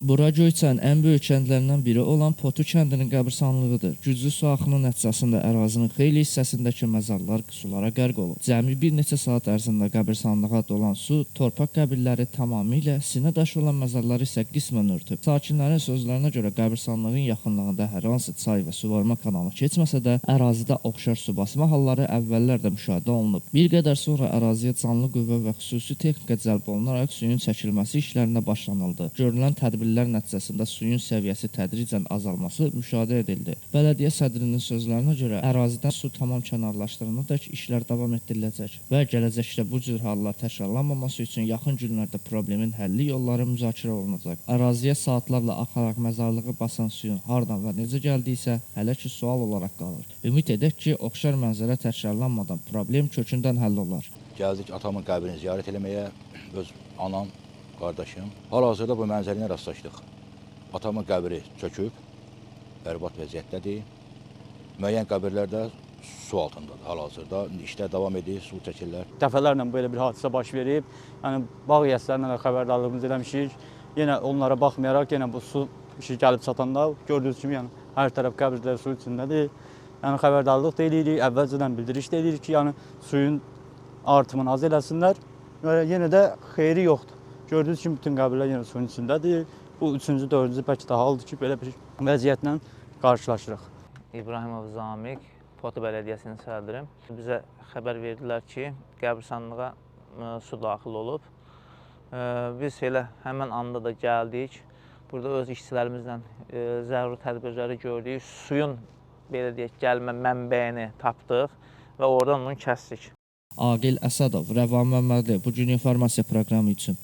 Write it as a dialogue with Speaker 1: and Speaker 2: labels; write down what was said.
Speaker 1: Bura Göyçənin ən böyük kəndlərindən biri olan Potu kəndinin qəbirstanlığıdır. Güclü su axını nəticəsində ərazinin xeyli hissəsindəki məzarlar sulara qərq olub. Cəmi bir neçə saat ərzində qəbirstanlığa dolan su torpaq qəbirləri tamamilə, sinə daşı olan məzarları isə qismən örtüb. Sakinlərin sözlərinə görə qəbirstanlığın yaxınlığında hər hansı çay və suvarma kanalı keçməsə də, ərazidə oxşar su basma halları əvvəllər də müşahidə olunub. Bir qədər sonra əraziyə canlı qüvvə və xüsusi texnika cəlb olunaraq suyun çəkilməsi işlərinə başlanıldı. Görülən tədbirlər nəticəsində suyun səviyyəsi tədricən azalması müşahidə edildi. Bələdiyyə sədrinin sözlərinə görə ərazidən su tamam kənarlaşdırılacaq işlər davam etdiriləcək və gələcəkdə bu cür hallar təkrarlanmaması üçün yaxın günlərdə problemin həlli yolları müzakirə olunacaq. Əraziyə saatlarla axaraq məzarlığı basan suyun hardan və necə gəldiyi isə hələ ki sual olaraq qalır. Ümid edək ki, oxşar mənzərə təkrarlanmadan problem kökündən həll olar.
Speaker 2: Gəldik atamın qəbrini ziyarət eləməyə, öz anam, qardaşım. Hal-hazırda bu mənzərəyə rastlaşdıq. Atamın qəbri çöküb, bərbad vəziyyətdədir. Müəyyən qəbirlər də su altındadır hal-hazırda. İşlər davam edir, su çəkirlər.
Speaker 3: Dəfələrlə belə bir hadisə baş verib. Yəni, bağ yəslərindən də xəbərdarlığımızı eləmişik. Yenə onlara baxmayaraq, yenə bu su işi gəlib çatanda gördüyünüz kimi, yəni, hər tərəf qəbirlər su içindədir. Yəni, xəbərdarlıq da eləyirik, əvvəlcədən bildiriş də eləyirik ki, yəni, suyun artımını az eləsinlər və yenə də xeyri yoxdur. Gördüyünüz kimi, bütün qəbirlər yenə suyun içindədir. Bu, üçüncü, dördüncü bəlkə də haldır ki, belə bir vəziyyətlə qarşılaşırıq.
Speaker 4: İbrahimov Zamiq, Potu Bələdiyyəsinin sədrim. Bizə xəbər verdilər ki, qəbirstanlığa su daxil olub. Biz elə həmən anda da gəldik. Burada öz işçilərimizlə zəruri tədbirləri gördük. Suyun, belə deyək, gəlmə mənbəyini tapdıq və oradan onu kəsdik.
Speaker 1: Aqil Əsədov, Rəvan Məmmədli, bugün informasiya proqramı üçün.